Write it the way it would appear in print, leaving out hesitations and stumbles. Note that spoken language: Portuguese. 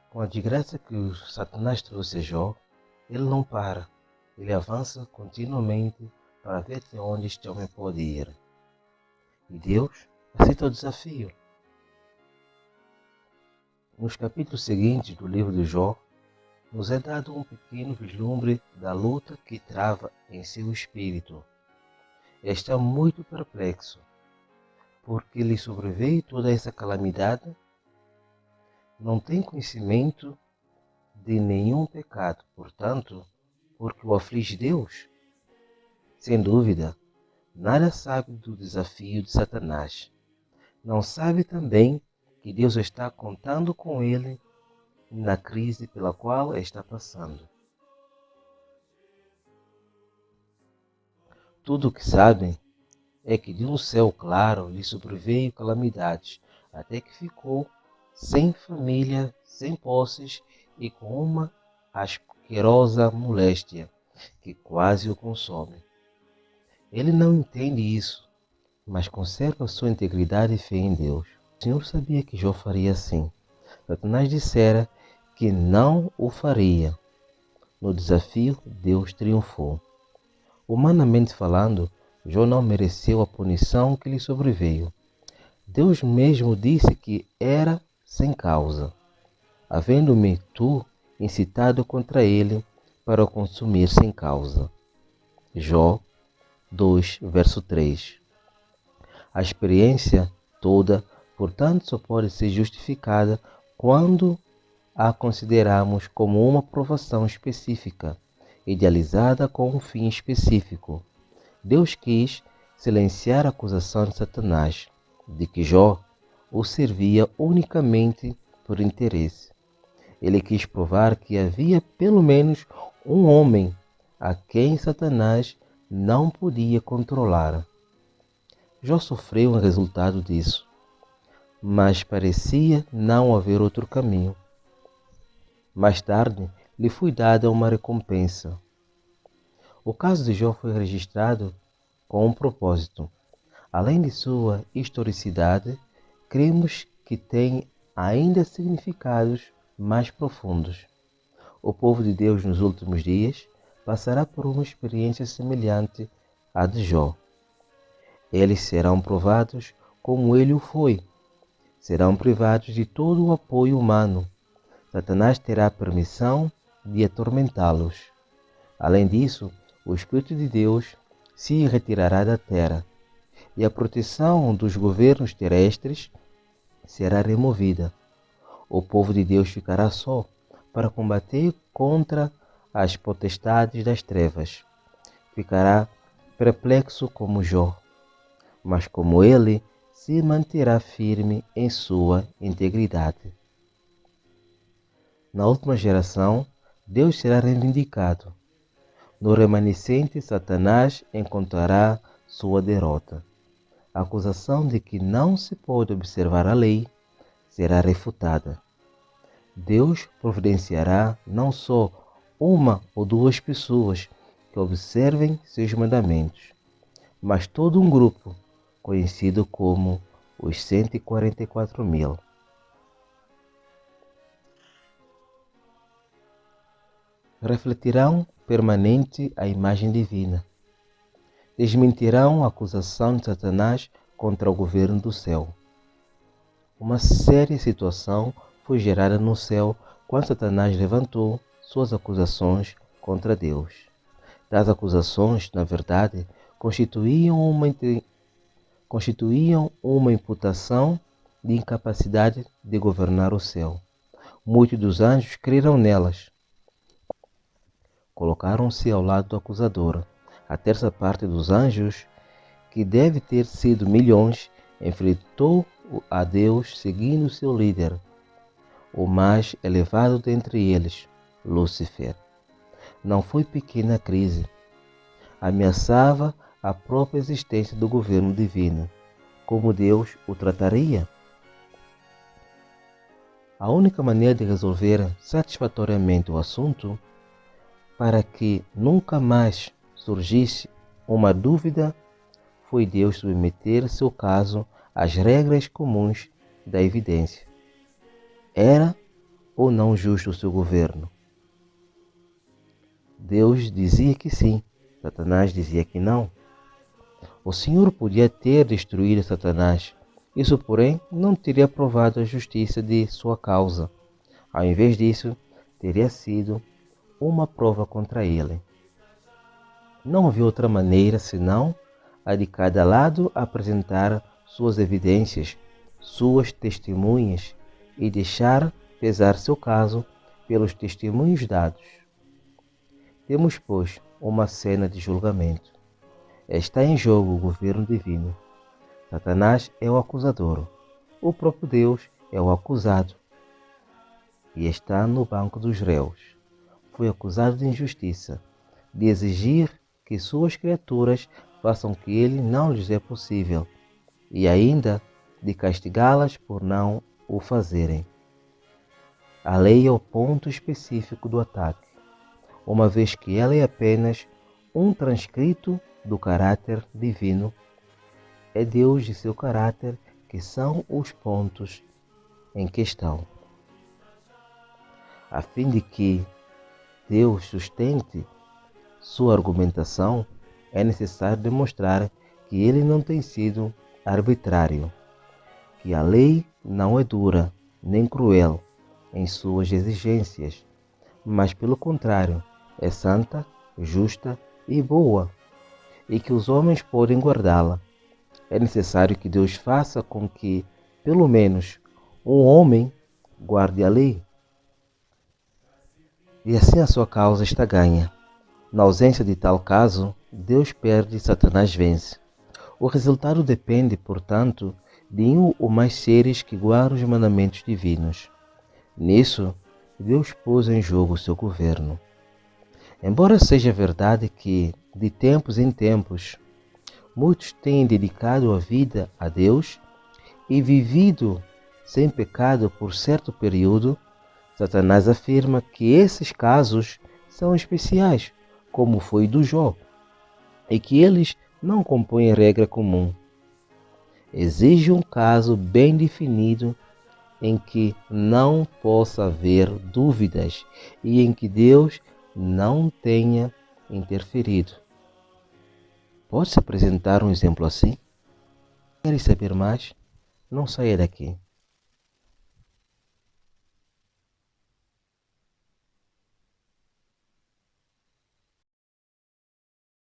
Com a desgraça que o Satanás trouxe a Jó, ele não para. Ele avança continuamente para ver até onde este homem pode ir. E Deus aceita o desafio. Nos capítulos seguintes do livro de Jó, nos é dado um pequeno vislumbre da luta que trava em seu espírito. Ele está muito perplexo, porque lhe sobreveio toda essa calamidade. Não tem conhecimento de nenhum pecado, portanto, porque o aflige Deus. Sem dúvida, nada sabe do desafio de Satanás. Não sabe também que Deus está contando com ele na crise pela qual está passando. Tudo o que sabe é que de um céu claro lhe sobreveio calamidades, até que ficou sem família, sem posses e com uma asquerosa moléstia que quase o consome. Ele não entende isso, mas conserva sua integridade e fé em Deus. O Senhor sabia que Jó faria assim. Satanás dissera que não o faria. No desafio, Deus triunfou. Humanamente falando, Jó não mereceu a punição que lhe sobreveio. Deus mesmo disse que era sem causa, havendo-me tu incitado contra ele para o consumir sem causa. Jó 2, verso 3. A experiência toda, portanto, só pode ser justificada quando a consideramos como uma provação específica, idealizada com um fim específico. Deus quis silenciar a acusação de Satanás, de que Jó o servia unicamente por interesse. Ele quis provar que havia pelo menos um homem a quem Satanás não podia controlar. Jó sofreu o resultado disso, mas parecia não haver outro caminho. Mais tarde, lhe foi dada uma recompensa. O caso de Jó foi registrado com um propósito. Além de sua historicidade, cremos que tem ainda significados mais profundos. O povo de Deus nos últimos dias passará por uma experiência semelhante à de Jó. Eles serão provados como ele o foi. Serão privados de todo o apoio humano. Satanás terá permissão de atormentá-los. Além disso, o Espírito de Deus se retirará da terra e a proteção dos governos terrestres será removida. O povo de Deus ficará só para combater contra as potestades das trevas. Ficará perplexo como Jó, mas como ele se manterá firme em sua integridade. Na última geração, Deus será reivindicado. No remanescente, Satanás encontrará sua derrota. A acusação de que não se pode observar a lei será refutada. Deus providenciará não só uma ou duas pessoas que observem seus mandamentos, mas todo um grupo, conhecido como os 144.000. Refletirão permanente a imagem divina. Desmentirão a acusação de Satanás contra o governo do céu. Uma séria situação foi gerada no céu quando Satanás levantou suas acusações contra Deus. Tais acusações, na verdade, constituíam uma imputação de incapacidade de governar o céu. Muitos dos anjos creram nelas. Colocaram-se ao lado do acusador. A terça parte dos anjos, que deve ter sido milhões, enfrentou a Deus seguindo seu líder, o mais elevado dentre eles, Lúcifer. Não foi pequena a crise. Ameaçava a própria existência do governo divino. Como Deus o trataria? A única maneira de resolver satisfatoriamente o assunto, para que nunca mais surgisse uma dúvida, foi Deus submeter seu caso às regras comuns da evidência. Era ou não justo o seu governo? Deus dizia que sim, Satanás dizia que não. O Senhor podia ter destruído Satanás. Isso, porém, não teria provado a justiça de sua causa. Ao invés disso, teria sido uma prova contra ele. Não havia outra maneira senão a de cada lado apresentar suas evidências, suas testemunhas e deixar pesar seu caso pelos testemunhos dados. Temos, pois, uma cena de julgamento. Está em jogo o governo divino. Satanás é o acusador. O próprio Deus é o acusado. E está no banco dos réus. Foi acusado de injustiça, de exigir que suas criaturas façam o que ele não lhes é possível, e ainda de castigá-las por não o fazerem. A lei é o ponto específico do ataque, uma vez que ela é apenas um transcrito do caráter divino. É Deus e seu caráter que são os pontos em questão. A fim de que Deus sustente sua argumentação, é necessário demonstrar que ele não tem sido arbitrário, que a lei não é dura nem cruel em suas exigências, mas pelo contrário, é santa, justa e boa, e que os homens podem guardá-la. É necessário que Deus faça com que, pelo menos, um homem guarde a lei. E assim a sua causa está ganha. Na ausência de tal caso, Deus perde e Satanás vence. O resultado depende, portanto, de um ou mais seres que guardam os mandamentos divinos. Nisso, Deus pôs em jogo o seu governo. Embora seja verdade que, de tempos em tempos, muitos têm dedicado a vida a Deus e vivido sem pecado por certo período, Satanás afirma que esses casos são especiais, como foi do Jó, e que eles não compõem regra comum. Exige um caso bem definido em que não possa haver dúvidas e em que Deus não tenha interferido. Pode-se apresentar um exemplo assim? Queres saber mais? Não saia daqui.